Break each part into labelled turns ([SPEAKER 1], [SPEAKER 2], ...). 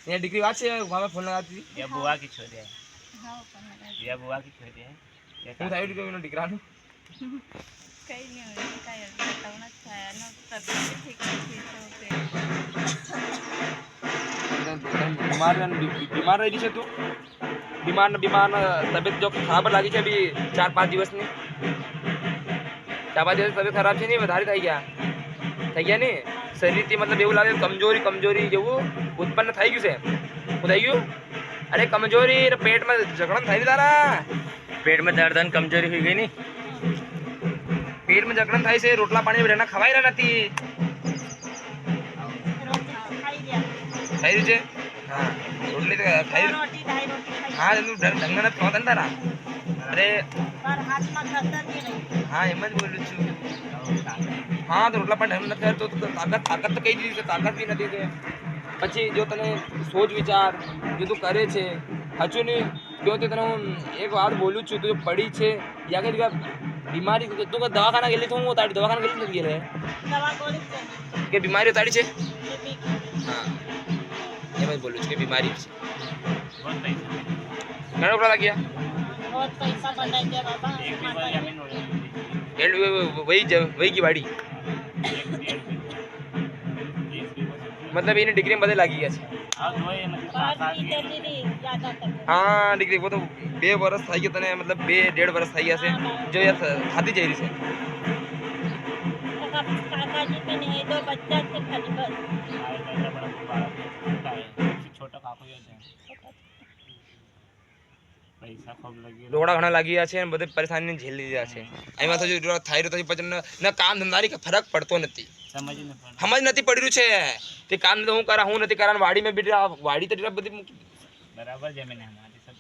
[SPEAKER 1] ये डिग्री बात से वहां पे फोन लगाती थी
[SPEAKER 2] ये बुआ की छोरी है।
[SPEAKER 3] हां फोन लगा
[SPEAKER 2] ये बुआ की छोरी है। ये
[SPEAKER 1] હું થાય કે મેનો દીકરાનું
[SPEAKER 3] કઈ નહીં હોય કઈ બતાવના થાય નો તબિયત ઠીક નથી
[SPEAKER 1] बीमार रही છે તું बीमार तबियत जो खराब लागी છે अभी 4-5 દિવસની 4-5 દિવસ તબિયત ખરાબ છે ને વધારે થઈ ગયા ને શરીરથી मतलब એવું લાગે કમજોરી જેવું ઉત્પન્ન થઈ ગયું છે હું થઈ ગયું अरे कमजोरी पेट में जकड़न થઈ તારા
[SPEAKER 2] पेट में दर्द और कमजोरी हुई गई नहीं।
[SPEAKER 1] पेट में जकड़न થાય છે રોટલા પાણી રહેના ખવાઈ રહ્યા નથી
[SPEAKER 3] ખાઈ ગયા
[SPEAKER 1] ખાઈ રહ્યું છે હા રોટલી તો ખાઈ
[SPEAKER 3] રોટી ઢાઈ રોટી ખાઈ
[SPEAKER 1] હા એનું ઢંગ નથી ખાતા ને તારા અરે
[SPEAKER 3] પર હાથમાં ખતર નહીં રહી
[SPEAKER 1] હા એમ જ બોલું છું હા તો રોટલા પાણી ઢંગ નથી કરતો તો તાકાત તો કઈ દીધી છે તાકાત બી નથી કે પછી જો તને સોચ વિચાર જે તું કરે છે સાચું નહીં જો તે તને હું એક વાત બોલું છું તું પડી છે યા કે બીમારી તું દવાખાના ગયેલી તો હું તારી દવાખાના ગયેલી નથી ગયેલી
[SPEAKER 3] દવા ગોળી છે
[SPEAKER 1] કે બીમારી તારી છે
[SPEAKER 3] બીપી
[SPEAKER 1] હા એમ જ બોલું છું કે બીમારી છે
[SPEAKER 2] बहुत पैसा
[SPEAKER 1] ઘણા રોકડા લાગ્યા
[SPEAKER 3] बहुत पैसा बनाई दिया बाबा
[SPEAKER 2] एक भी बार जमीन हो गई।
[SPEAKER 1] વહી ગઈ વાડી मतलब इन्हें डिग्री में बदल लगी है
[SPEAKER 2] हाँ दो ये मतलब
[SPEAKER 3] बाहर
[SPEAKER 2] सात
[SPEAKER 3] की तेरी ज्यादा तक
[SPEAKER 1] हाँ डिग्री वो तो 2 वर्ष થઈ ગયા તને मतलब 2-1.5 વર્ષ થઈ ગયા છે जो यार खाती जा रही છે
[SPEAKER 3] काका जी पे नहीं दो बच्चा थे खाली बस
[SPEAKER 2] छोटा काको ये है पैसा खूब लगी
[SPEAKER 1] રોકડા ઘણા લાગી ગયા છે અને બધી પરેશાની ઝેલી લીધા છે એમાં તો જો થાય રહ્યો તો પછી ના કામ ધંધાની ફરક પડતો નથી
[SPEAKER 2] समझ नहीं पड़ा।
[SPEAKER 1] સમજ નથી પડી રહ્યું છે તે કામ તો હું કરા હું નથી કરા વાડી में બેઠા વાડી તો બધી
[SPEAKER 2] बराबर जमीन है हमारी सब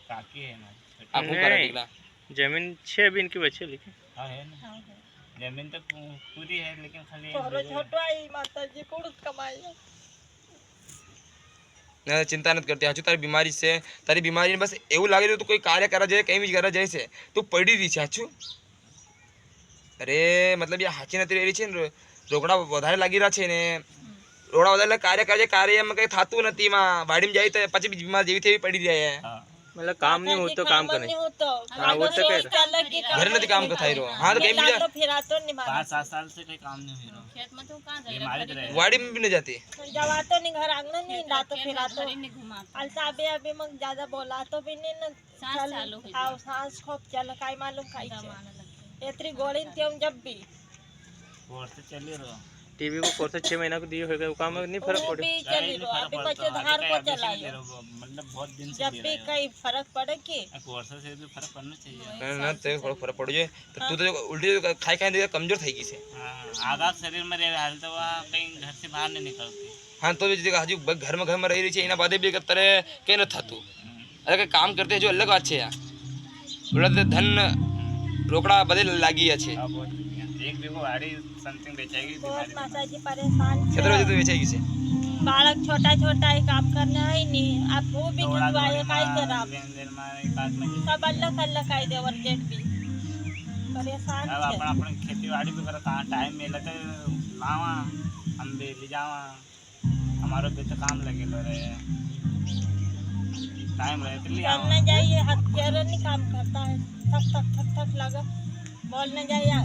[SPEAKER 2] काकी है हमारी
[SPEAKER 1] આ હું કરા ઠીકલા
[SPEAKER 2] जमीन 6 भी इनकी बची लेकिन हाँ है ना जमीन तो पूरी है लेकिन खाली
[SPEAKER 3] छोरो छोटो आई माता जी कोड़ कमाई
[SPEAKER 1] चिंता નથી કરતી હાચું તારી બીમારી છે તારી બીમારીને બસ એવું લાગી રહ્યું તું કોઈ કાર્ય કરવા જાય કઈ બી કરવા જાય છે તું પડી રહી છે હાચું અરે मतलब ये હાચી નથી રહી છે ને રોકડા વધારે લાગી રહ્યા છે ને રોકડા વધારે કાર્ય કરે કાર્યમાં કઈ થાતું નથી માં વાડીમાં જાય તો પછી બીમાર જેવી તેવી પડી જાય
[SPEAKER 2] हाँ
[SPEAKER 4] मतलब काम नहीं हो तो काम करे
[SPEAKER 3] नहीं हो तो
[SPEAKER 4] हाँ, वो तो कह
[SPEAKER 1] ઘરે નથી કામ થાય રહ્યો હા તો કઈ બીજા
[SPEAKER 3] तो फिर तो नहीं मार
[SPEAKER 2] 5-7 साल से कोई काम नहीं हुई रहा
[SPEAKER 3] खेत में तो कहां
[SPEAKER 2] बीमारी तो रहे
[SPEAKER 1] વાડીમાં બી ન જાતી
[SPEAKER 3] जवा तो नहीं घर आंगन नहीं ला तो फिर तो अलसा अभी मग ज्यादा बोला तो भी नहीं ना चल आओ सांस खूब चल काय मालूम खाई एतरी गोली तेम जब भी
[SPEAKER 2] कोर्स से चली रहा
[SPEAKER 4] टीवी को कोर्स 6 महीना को दिए होगा वो काम में नहीं फर्क
[SPEAKER 3] वो
[SPEAKER 4] पड़े
[SPEAKER 3] भी चली रो अभी बच्चे धार को चलाए
[SPEAKER 2] मतलब बहुत दिन से
[SPEAKER 3] जब भी कहीं फर्क पड़े कि
[SPEAKER 2] कोर्स से भी फर्क पड़ना चाहिए
[SPEAKER 1] ના તો થોડો ફરક પડ્યો છે તો તું તો ઉલટી ખાઈ ખાઈને કમજોર થઈ ગઈ છે
[SPEAKER 2] हाँ आधा शरीर में रहे हाल तो वहाँ कहीं घर से बाहर नहीं निकलती
[SPEAKER 1] હા તો હજુ ઘરમાં રહી રહી છે એના બાદે બી અત્યારે કઈ નથી થતું અરે કઈ કામ કરતે જો અલગ વાત છે યાર બોલા તો ધન રોકડા બધે લાગી ગયા છે
[SPEAKER 2] हाँ बहुत एक बीघो गाड़ी समथिंग बेचेगी
[SPEAKER 3] बहुत माता जी परेशान
[SPEAKER 1] ખેતર બાજુ તો વેચાઈ ગઈ છે
[SPEAKER 3] बालक छोटा छोटा ही काम करना है नहीं आप वो भी खिलवाए काई करा
[SPEAKER 2] लेन देन में एक आध में
[SPEAKER 3] सब अल्लाह अल्लाह काई दे वर्जेट भी परेशान
[SPEAKER 2] अब
[SPEAKER 3] है
[SPEAKER 2] अपन खेती बाड़ी भी करा कहाँ टाइम मिला तो लावा हम भी ले जावा हमारो भी तो काम लगे रहे टाइम रहे तो ले आवा
[SPEAKER 3] चलना जाइए हथियार नहीं काम करता है थक थक थक थक लगा बोलने जाइए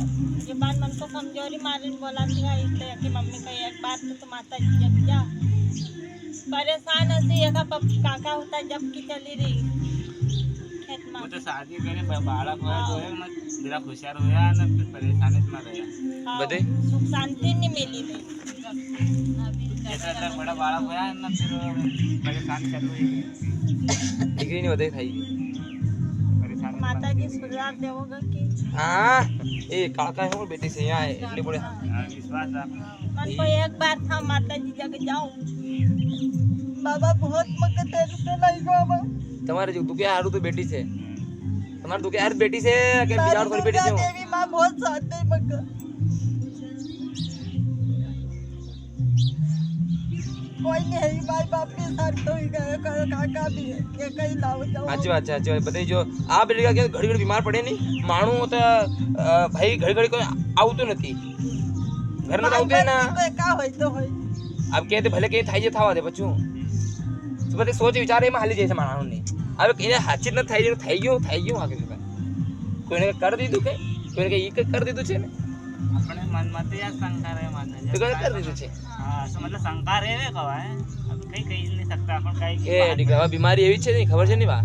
[SPEAKER 3] जुबान मन को कमजोरी मारे बोला इसलिए कि मम्मी का एक बात तो माता जी जब जा परेशान ऐसे काका होता जब की चली रही खेत में
[SPEAKER 2] वो तो शादी करे बालक हुआ जो है ना जरा होशियार हुआ ना फिर परेशानी में रहा
[SPEAKER 3] हाँ,
[SPEAKER 1] बदे?
[SPEAKER 3] सुख शांति नहीं मिली रही
[SPEAKER 2] जैसा बड़ा बालक हुआ है ना फिर परेशानी चल रही है
[SPEAKER 1] દીકરીની વધે થઈ ગઈ
[SPEAKER 2] परेशानी
[SPEAKER 3] माता जी सुधार देवोगे कि
[SPEAKER 1] હા એ કાકા હું બેટી છે અહીંયા એટલી બોલે
[SPEAKER 2] विश्वास है
[SPEAKER 3] मन को एक बार था माता जी जगह जाऊं बाबा बहुत मक्के तेरे से नहीं बाबा
[SPEAKER 1] તમારે જો તું કે હારું તો બેટી છે તમારે તું કે હાર બેટી છે કે બીજા કોઈ બેટી છે હું?
[SPEAKER 3] देवी माँ बहुत साथ दे मक्का कोई नहीं भाई बाप के साथ तो ही गए काका भी है ये कहीं लाओ जाओ
[SPEAKER 1] સાચી વાત છે સાચી વાત બધી જો આ બેટી કે ઘડી ઘડી બીમાર પડે નહીં માણું તો ભાઈ ઘડી ઘડી કોઈ આવતું નથી ઘરમાં તો આવતું ને
[SPEAKER 3] का होय तो होय
[SPEAKER 1] अब कहते भले कहीं थाई जे थावा दे बच्चों તો બધી સોચ વિચાર એમાં હાલી જાય છે માણસને. હવે એને હાચી જ નથી થઈ ગયું આગળ જતા. કોઈને કંઈ કરી દીધું કે કોઈને કંઈ ઈ કંઈ કરી દીધું છે ને
[SPEAKER 2] अपने मन में तो यार शंका रहे माता
[SPEAKER 1] તો કોઈને કરી દીધું છે.
[SPEAKER 2] हाँ तो मतलब शंका रहे कवा है अब कहीं कहीं नहीं सकता अपन कहीं की
[SPEAKER 1] એ
[SPEAKER 2] बात
[SPEAKER 1] દીકરા હવે બીમારી એવી છે ને ખબર છે ને વા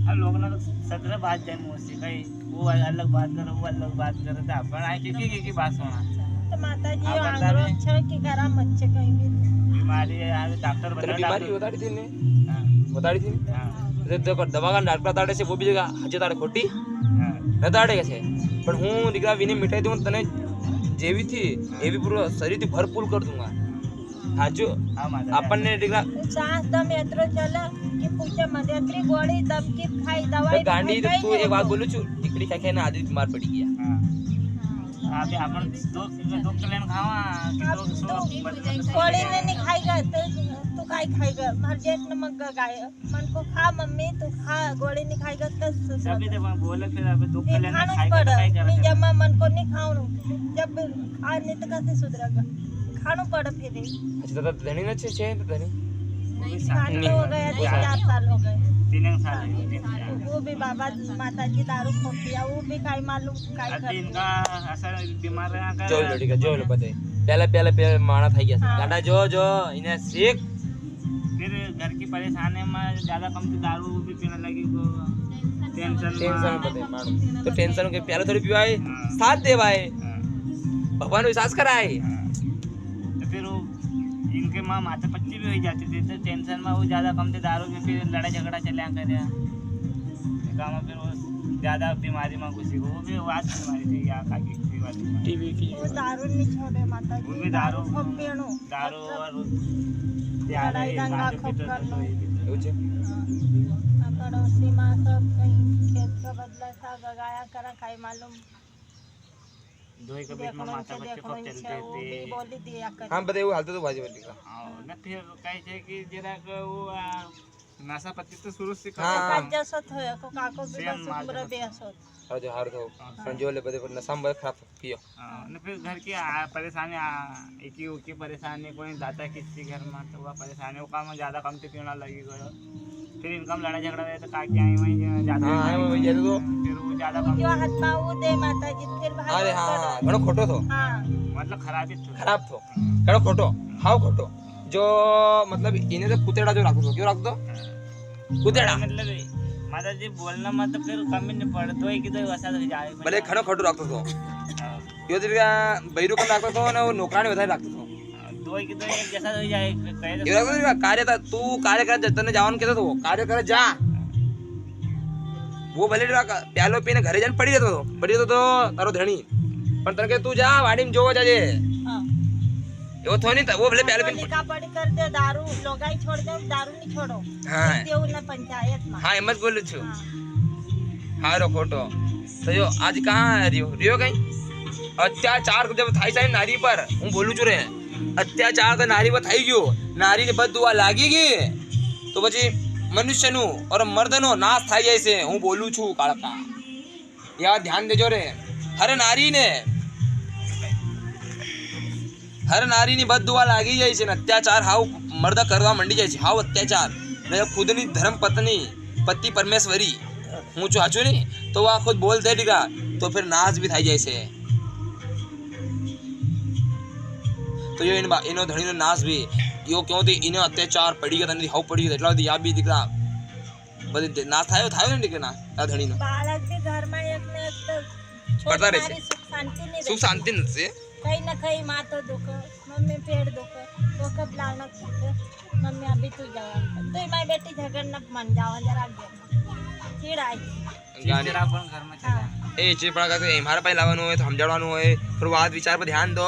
[SPEAKER 2] अब लोग ना सत्रह बात जाए मुँह से कहीं वो अलग बात करे वो अलग बात करे तो अपन आए की बात सुना
[SPEAKER 3] તો માતાજી
[SPEAKER 2] આ
[SPEAKER 3] આંગળો છે કે ગરમ જ છે કઈ બી
[SPEAKER 2] बीमारी है डॉक्टर
[SPEAKER 1] તને
[SPEAKER 2] बता
[SPEAKER 1] બીમારી બતાડી હતી ને
[SPEAKER 2] हाँ
[SPEAKER 1] બતાડી હતી ને
[SPEAKER 2] हाँ
[SPEAKER 1] તો देखो दवा का डॉक्टर ताड़े से वो भी जगह हजे ताड़े खोटी
[SPEAKER 2] हाँ
[SPEAKER 1] न ताड़े के છે પણ હું દીકરા વિને મિટાઈ દઉં તને જેવી થી એવી પૂરો શરીરથી ભરપૂર કર દઉંગા હાચો
[SPEAKER 2] हाँ माता
[SPEAKER 1] આપણને દીકરા
[SPEAKER 3] સાસ દમ એટલો ચલે કે પૂછે મને એટલી ગોળી દમ की ખાઈ દવાઈ
[SPEAKER 1] ગાંડી
[SPEAKER 3] ખાઈ
[SPEAKER 1] તું એક વાત બોલું છું ટીકડી ખાઈ ખાઈને આદત બીમાર પડી ગયા
[SPEAKER 2] हाँ अभी अपन दो क्लेन खावा कि दो सो
[SPEAKER 3] ગોળી ને નહીં ખાઈ ગયો તો તું કાઈ ખાઈ ગયો માર જેટ ને મગ ગાય मन को खा मम्मी तू खा गोली नहीं खाई गयो तो
[SPEAKER 2] सभी तो बोले फिर अभी दो
[SPEAKER 3] ये
[SPEAKER 2] क्लेन
[SPEAKER 3] खाना
[SPEAKER 2] खाई
[SPEAKER 3] पड़े
[SPEAKER 2] कर
[SPEAKER 3] नहीं जब मैं मन को नहीं खाऊं जब खा नहीं तो कैसे सुधरेगा खाना पड़े फिर
[SPEAKER 1] अच्छा दादा धनी न છે તો ધની
[SPEAKER 3] खाने तो हो गया 4 साल हो गए
[SPEAKER 2] 3 साल है
[SPEAKER 3] वो भी बाबा माता जी दारू खोप दिया वो भी काई मालूम काई
[SPEAKER 2] अभी
[SPEAKER 3] कर
[SPEAKER 2] इनका असर बीमार रहा कर
[SPEAKER 1] જોઈ લો દીકરા જોઈ લો બધે પહેલા માણા થઈ ગયા છે ગાડા જો એને શીખ
[SPEAKER 2] फिर घर की परेशानी में ज्यादा कम से दारू भी पीने लगी तो टेंशन
[SPEAKER 1] ટેન્શન બધે માણું તો ટેન્શન કે પહેલા થોડી પીવાય સાથ દેવાય ભગવાન વિશ્વાસ કરાય
[SPEAKER 2] तो फिर वो इनके माँ माता पच्ची भी हो जाती थी तो टेंशन में वो ज्यादा कम से दारू में फिर लड़ाई झगड़ा चलिया करे गाँव में फिर वो ज्यादा बीमारी में घुसी वो भी वाद बीमारी थी या काकी की वाली
[SPEAKER 1] ટીવી की
[SPEAKER 3] वो दारू नहीं छोड़े माता
[SPEAKER 2] वो
[SPEAKER 3] जी
[SPEAKER 2] भी दारू
[SPEAKER 3] खूब पीणो
[SPEAKER 2] दारू और
[SPEAKER 3] लड़ाई दंगा खूब करनो
[SPEAKER 1] એવું છે
[SPEAKER 3] पड़ोसी माँ सब कहीं खेत का बदला था गगाया करा काई मालूम
[SPEAKER 2] दो के बीच में माता बच्चे खूब चलते
[SPEAKER 3] वो भी
[SPEAKER 2] थे
[SPEAKER 3] बोली दिया कर
[SPEAKER 1] હા બધે એવું હાલતું હતું બાજુ દીકરા
[SPEAKER 2] न फिर कहे छे कि जरा वो नशा पत्ती तो शुरू से
[SPEAKER 1] हाँ।
[SPEAKER 3] जसो थयो को काको भी
[SPEAKER 2] सेम
[SPEAKER 3] बस
[SPEAKER 2] मार
[SPEAKER 3] उम्र बेसो
[SPEAKER 1] હારું જો હારું થયું પણ જો લે બધે નશામાં બધે ખરાબ પીઓ
[SPEAKER 2] न फिर घर की परेशानी एक ही परेशानी कोई दाता किसी घर में तो वह परेशानी वो काम ज्यादा कम से पीना लगी गयो फिर इनकम लड़ाई झगड़ा रहे तो काकी आई वहीं जाते
[SPEAKER 1] હા એમ વિચાર તો
[SPEAKER 2] फिर वो ज्यादा कम
[SPEAKER 3] जो हाथ में वो दे माता जी फिर भाई
[SPEAKER 1] અરે હા ઘણો ખોટો થો
[SPEAKER 3] हाँ
[SPEAKER 2] मतलब खराब ही था
[SPEAKER 1] ખરાબ થો ઘણો ખોટો હાવ ખોટો જો મતલબ એને તો કુતેડા જો રાખતો કેવો રાખતો કુતેડા
[SPEAKER 2] मतलब माता जी बोलना मत फिर कम ही नहीं पड़े तो ही कि तो वैसा तो जाए
[SPEAKER 1] ભલે ઘણો ખોટો રાખતો હતો એવો દીકરા બૈરું કમ રાખતો હતો અને નોકરાને વધારે રાખતો હતો
[SPEAKER 2] दो ही कि तो एक जैसा तो जाए कहे
[SPEAKER 1] એવો રાખતો દીકરા કાર્ય તું કાર્ય કરે તને જવાનું કહેતો હતો કાર્ય કરે જા वो भले प्यालो पीने घरे जाने पड़ी जतो तो तारो धणी पण तने के तू जा वाड़ी में जोवा जाजे
[SPEAKER 3] हाँ
[SPEAKER 1] एवो थो नहीं वो भले प्यालो पीने
[SPEAKER 3] लिखा पढ़ी कर दे दारू लोगाई छोड़ दे दारू नहीं छोड़ो
[SPEAKER 1] हाँ
[SPEAKER 3] देव ना पंचायत में
[SPEAKER 1] हाँ एम ज बोलू छु
[SPEAKER 3] हाँ।
[SPEAKER 1] हारो खोटो तो जो आज कहाँ रियो कहीं अत्याचार जब थाई साई नारी पर हूँ बोलू छू रे अत्याचार तो नारी पर थाई गयो नारी ने बद दुआ लागी गई तो પછી મનુષ્યનું और મર્દનો નાશ થઈ જાય છે હું બોલું છું કાળકા યા ધ્યાન દેજો રે હર નારીની બદ દુઆ લાગી જાય છે ને અત્યાચાર હાવ મર્દ કરવા માંડી જાય છે હાવ અત્યાચાર ને ખુદની ધર્મ પત્ની પતિ પરમેશ્વરી હું છું સાચું નહીં તો આ ખુદ બોલ દે દીકરા તો फिर નાશ भी થઈ જાય છે તો એનો ધણીનો નાશ भी यो क्यों थी इन्हें अत्याचार पड़ी गया था हाउ पड़ी गया એટલા બધી યા બી દીકરા બધી નાશ થાય ને દીકરા આ ધણીનો
[SPEAKER 3] बालक भी घर में एक ने एक तो
[SPEAKER 1] पड़ता रहे
[SPEAKER 3] छोटी सुख शांति नहीं
[SPEAKER 1] સુખ શાંતિ નથી
[SPEAKER 3] कहीं ना कहीं माँ तो दुख मम्मी पेड़ दुख तो कब लाना दुख मम्मी अभी तू जावा तो माई बेटी झगड़ न मन जावा जरा आगे चिड़ आई
[SPEAKER 2] चिड़चिड़ापन घर में चला
[SPEAKER 1] એ ચીપડા કાકે મારા પાસે લાવવાનું હોય તો સમજાવવાનું હોય થોડું વાત વિચાર પર ધ્યાન દો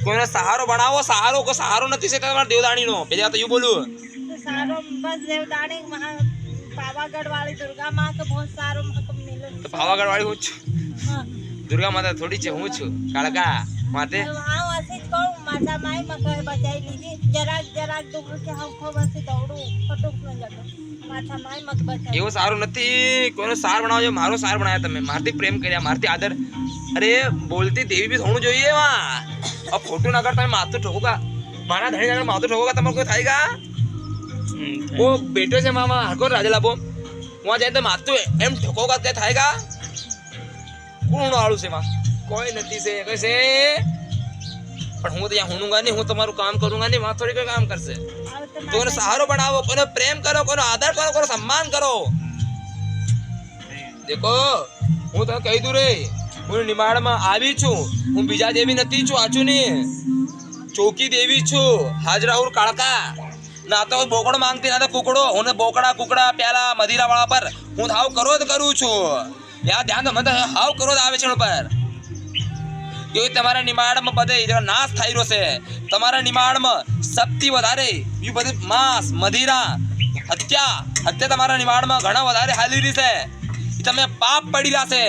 [SPEAKER 1] કોઈનો સહારો બનાવો સહારો કોઈ સહારો નથી છે તમારા દેવદાણીનો પેલા તો એવું બોલું
[SPEAKER 3] तो सारो बस देवदानी वहाँ पावागढ़ वाली दुर्गा माँ का बहुत सारो हमको मिले
[SPEAKER 1] તો પાવાગઢ વાળી હું છું
[SPEAKER 3] हाँ
[SPEAKER 1] દુર્ગા માતા થોડી છે હું છું કાળકા માતે
[SPEAKER 3] तो वहाँ वैसे कहूँ माता माई मकर बचाई लीजिए जरा जरा दुख के हम खूब ऐसे दौड़ू फटूक न लगो माता माई मत बचाई
[SPEAKER 1] એવો સારો નથી કોઈનો સાર બનાવજો મારો સાર બનાવ્યા તમે મારથી પ્રેમ કર્યા મારથી આદર અરે બોલતી દેવી બી થોડું જોઈએ વા अब फोटो ना कर તમે માથું ઠોકોગા મારા ધણી ના માથું ઠોકોગા તમારે કોઈ થાયગા वो બેઠો છે મામા હરકો રાજા લાભો વहाँ જાય તો માથું એમ ઠોકો કાતે થાયગા કોણ આળું છે માં કોઈ નથી છે કશે પણ હું તો यहाँ હોઉંगा नहीं હું તમારું કામ કरूंगा नहीं वहाँ थोड़ी कोई काम करશે તો એનો સહારો બનાવો કોનો પ્રેમ કરો કોનો આદર કરો કોનો સન્માન કરો દેખો હું તને કહી દઉં રે હું નિમાડમાં આવી છું હું બીજા દેવી નથી છું આચું નહીં ચોકી દેવી છું હાજરાઉર કાળકા ના તો બોકડો માંગતી ના તો કુકડો હું બોકડા કુકડા પ્યાલા મદિરા વાળા પર હું હાવ કરો જ કરું છું યા ધ્યાન તો મને હાવ કરો જ આવે છે એના પર કે તમારા નિમાડમાં બધે નાશ થઈ રહ્યો છે તમારા નિમાડમાં સૌથી વધારે એ બધું માંસ મદિરા હત્યા તમારા નિમાડમાં ઘણા વધારે હાલી રહી છે તમે પાપ પડી રહ્યા છે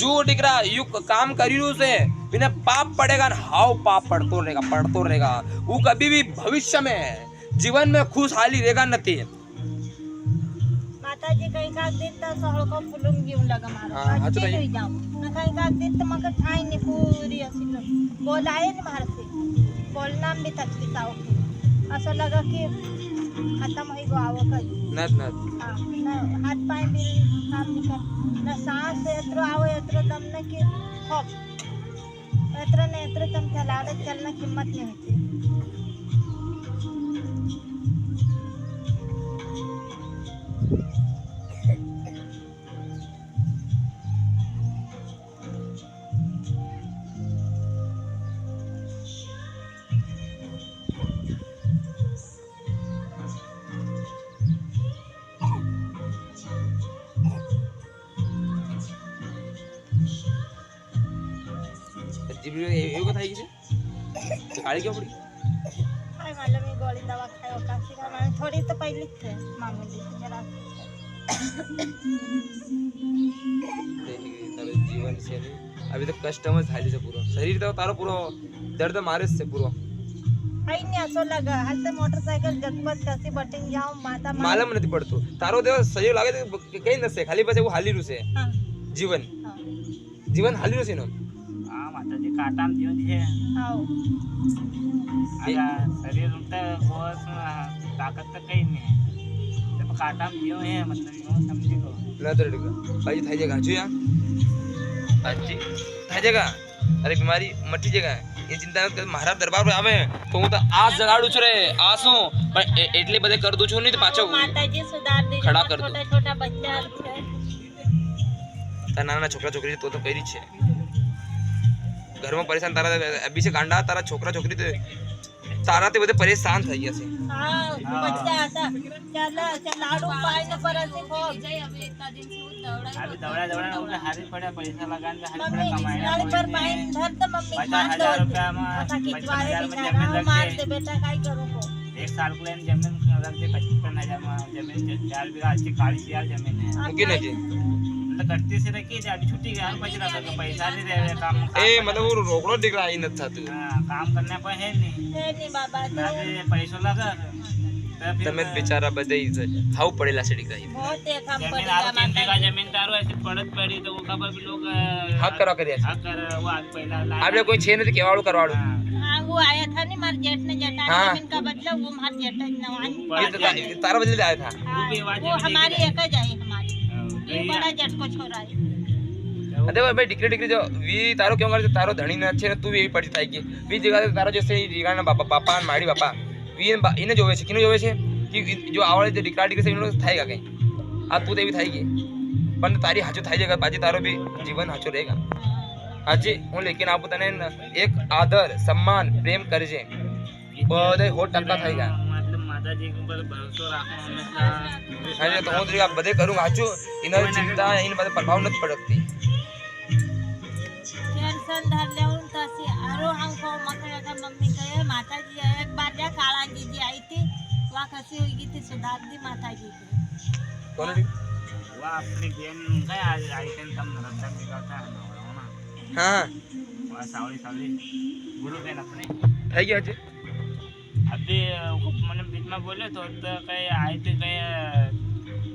[SPEAKER 1] જો દીકરા યુ કામ કરી રહ્યું છે बिना पाप पड़ेगा ना हाउ पाप पड़तो रहेगा वो कभी भी भविष्य में जीवन में खुशहाली रहेगा नहीं
[SPEAKER 3] माताजी काही काग देत सगळं फुलून घेऊन लागा
[SPEAKER 1] हा,
[SPEAKER 3] मारा
[SPEAKER 1] हाच
[SPEAKER 3] अच्छी
[SPEAKER 1] बाई.
[SPEAKER 3] होई जाऊ ना काही काग देत मग ठाई ने पूरी असी बोल आहे ना मारसे बोलना भी तकलीफ आओ असं लगा की खत्म होई गो आवो कधी
[SPEAKER 1] नत
[SPEAKER 3] हाँ, ना हाथ पाय भी काम नहीं कर ना सांस एत्रो आवो एत्रो दम न की खोप एत्रो ने एत्रो तम चलाडे चलना किंमत नहीं होती
[SPEAKER 1] એવું થાય છે ગાડી ક્યાં પડી
[SPEAKER 3] काय मला मी गोळी दवा खायो काशी का मला थोड़ी तो पहिलीच थे मामूली जरा
[SPEAKER 1] તારું જીવન છે ને અભી તો કસ્ટમ જ થાય છે પૂરો શરીર તો તારો પૂરો દર્દ મારે જ છે પૂરો
[SPEAKER 3] आई ने असो लगा हालते मोटरसाइकिल गजपत कसी बटिंग जाऊं माता
[SPEAKER 1] માલમ નથી પડતું તારો દેવ શરીર લાગે છે કઈ નસે ખાલી પછી એવું હાલી રહ્યું છે
[SPEAKER 3] हाँ
[SPEAKER 1] જીવન
[SPEAKER 3] हाँ
[SPEAKER 1] જીવન હાલી રહ્યું છે ને
[SPEAKER 2] હા માતાજી કાટામ જીવન છે
[SPEAKER 3] आओ
[SPEAKER 2] આ શરીર ઉઠતા બોસ તાકાત તો કઈ નહીં તો કાટામ જીવ હે મતલબ હું સમજી ગયો
[SPEAKER 1] નતર ભાઈ થઈ જગા જોયા હાજી થઈ જગા અરે બીમારી મટી જગા એ ચિંતા મત કર મારા દરબાર પર આવે તો હું તો આ જગાડું છું રે આ શું પણ એટલે બધે कर दूं છું નહીં તો પાછો
[SPEAKER 3] माताजी सुधार दी
[SPEAKER 1] खड़ा कर दो.
[SPEAKER 3] छोटा छोटा बच्चा है
[SPEAKER 1] તારા નાના છોકરા છોકરી તો કરી જ છે ઘરમાં પરેશાન તારા અભી છે ગાંડા તારા છોકરા છોકરી તો તારાથી બધે પરેશાન થઈ ગયા છે
[SPEAKER 3] हाँ बच्चा ऐसा चला लाडू पाई न पर ऐसे खो
[SPEAKER 2] હારી દવડા દવડા ઉલે હારી પડ્યા પૈસા લગાન કે હારી
[SPEAKER 3] मम्मी
[SPEAKER 2] પડ્યા
[SPEAKER 3] लाड़ी पर पाई
[SPEAKER 2] કમાયા
[SPEAKER 3] धर तो मम्मी
[SPEAKER 2] 50,000 रुपयाમાં
[SPEAKER 3] ऐसा खिंचवाए
[SPEAKER 2] 50,000 में
[SPEAKER 3] बेचारा
[SPEAKER 2] जमीन
[SPEAKER 3] मार
[SPEAKER 2] रख
[SPEAKER 3] दे बेटा काय करू को
[SPEAKER 2] दे एक साल को लेने जमीन रख दे 55,000 में जमीन 4 बीघा अच्छी काली यार जमीन है
[SPEAKER 1] મૂકી નાખજે
[SPEAKER 2] मतलब करते से रखी थी अभी छुट्टी गया પછી रखा पैसा नहीं रहे काम
[SPEAKER 1] એ मतलब वो રોકડો દીકરા અહીં નથી થતું
[SPEAKER 2] हाँ, काम करने को है नहीं
[SPEAKER 3] है नहीं बाबा तो
[SPEAKER 2] अरे पैसों लगा तो फिर
[SPEAKER 1] તમે જ બિચારા બધે હાવ પડેલા છે દીકરા
[SPEAKER 3] बहुत एक हम
[SPEAKER 2] जमीन
[SPEAKER 3] पड़ेगा
[SPEAKER 2] आरो 3 बीघा
[SPEAKER 3] माता
[SPEAKER 2] जमीन तारो ऐसे पड़त पड़ी तो वो खबर भी लोग
[SPEAKER 1] હક કરવા કર્યા છે
[SPEAKER 2] हक कर वो आज पहला
[SPEAKER 1] આપણે કોઈ છે નથી કેવાળું કરવાળું
[SPEAKER 2] हाँ,
[SPEAKER 3] हाँ वो आया था नहीं मार जेठ ने जटा
[SPEAKER 1] हाँ।
[SPEAKER 3] जमीन का बदला वो मार जेठ नवान
[SPEAKER 1] એ તો તારા બદલે જ આવ્યા હતા
[SPEAKER 2] वो भी आवाज
[SPEAKER 3] वो
[SPEAKER 2] जमीन
[SPEAKER 3] हमारी
[SPEAKER 2] की-
[SPEAKER 3] एक જ आई हमारी
[SPEAKER 2] तो
[SPEAKER 3] ये
[SPEAKER 2] ये-
[SPEAKER 3] बड़ा जेठ को छोरा है
[SPEAKER 1] અરે ભાઈ દીકરી દીકરી જો વી તારો કેમ કરે તારો ધણી ન છે ને તું એવી પડી થાય કે વી જગ્યા તારો જે છે રીગાના બાપા બાપા અને માડી બાપા વી એને જોવે છે કિનો જોવે છે કે જો આવડે જે દીકરા દીકરી છે એનો થાય કઈ આ તું તો એવી થાય ગઈ પણ તારી હાચું થાય જગા પાછી તારો બી જીવન હાચું રહેગા આજે હું લેકિન આપું તને એક આદર સન્માન પ્રેમ કરજે બધે 100% થઈ ગયા
[SPEAKER 2] मतलब माता जी के ऊपर भरोसा रखो हमेशा
[SPEAKER 1] આજે તો હું આ બધે કરું હાચું એના ચિંતા એને બધે પ્રભાવ નથી પડતી
[SPEAKER 3] टेंशन धर लेऊन तसी आरो हमको मकड़ा का मम्मी कहे माता जी एक बार जा काला जी जी आई थी वहाँ कैसी हुई थी सुधार दी माता जी की
[SPEAKER 1] કોને
[SPEAKER 2] वो अपनी गेम का आज आई थे तम रंजन दिखाता है ना
[SPEAKER 1] હા
[SPEAKER 2] वो सावली सावली गुरु बहन अपने
[SPEAKER 1] થઈ ગયા છે
[SPEAKER 2] अभी मैंने बीच में बोले तो कहीं आई थी कहीं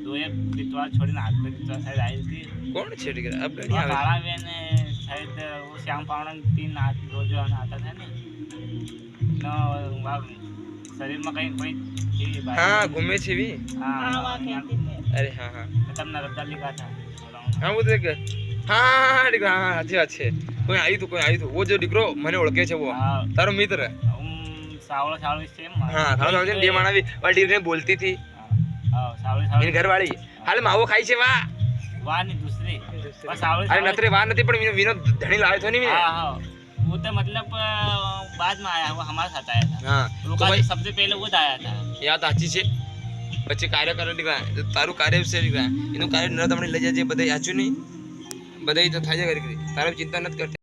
[SPEAKER 2] 2-1 बितवा छोड़ीने हाथ पे बितवा शायद आई थी
[SPEAKER 1] કોણ છે દીકરા અબ
[SPEAKER 2] वो
[SPEAKER 1] ઘણી આવે
[SPEAKER 2] काला बहन शायद वो श्याम पावड़ा 3 हाथ 2 जो आता था ना શરીરમાં કઈ કોઈ थी भाई।
[SPEAKER 1] हाँ घूमे छे भी
[SPEAKER 3] हाँ
[SPEAKER 2] हाँ
[SPEAKER 3] वहाँ
[SPEAKER 2] यहाँ
[SPEAKER 3] कहती थे
[SPEAKER 1] अरे हाँ हाँ
[SPEAKER 2] तब नर्मदा लिखा था
[SPEAKER 1] हाँ वो तो एक हाँ हाँ हाँ દીકરા હા સાચી વાત છે કોઈ આવ્યું તું वो जो દીકરો મને ઓળખે છે वो
[SPEAKER 2] हाँ
[SPEAKER 1] તારો મિત્ર
[SPEAKER 2] सावड़ा सावड़ी सेम
[SPEAKER 1] હા તારો સમજે ને બે માણા બી પણ દીકરીને બોલતી હતી
[SPEAKER 2] हाँ सावड़ी
[SPEAKER 1] એની
[SPEAKER 2] सावड़ी
[SPEAKER 1] ઘરવાળી હાલ માવો ખાય છે વાહ
[SPEAKER 2] वाह नहीं दूसरी बस सावड़ी
[SPEAKER 1] અરે
[SPEAKER 2] सावड़ी-
[SPEAKER 1] નતરે વાર નથી પણ વિનો ધણી લાવ્યો હતો ને મેં
[SPEAKER 2] हाँ हाँ वो तो मतलब बाद में आया वो हमारे साथ आया था
[SPEAKER 1] હા
[SPEAKER 2] वो
[SPEAKER 1] તો ભાઈ
[SPEAKER 2] सबसे पहले वो आया था
[SPEAKER 1] એ વાત સાચી છે પછી કાર્ય કરે દીકરા તો તારું કાર્ય છે દીકરા એનું કાર્ય ન તમને લઈ જાય બધે સાચું નહીં બધે તો થાય છે કરી તારે ચિંતા નથી કરતી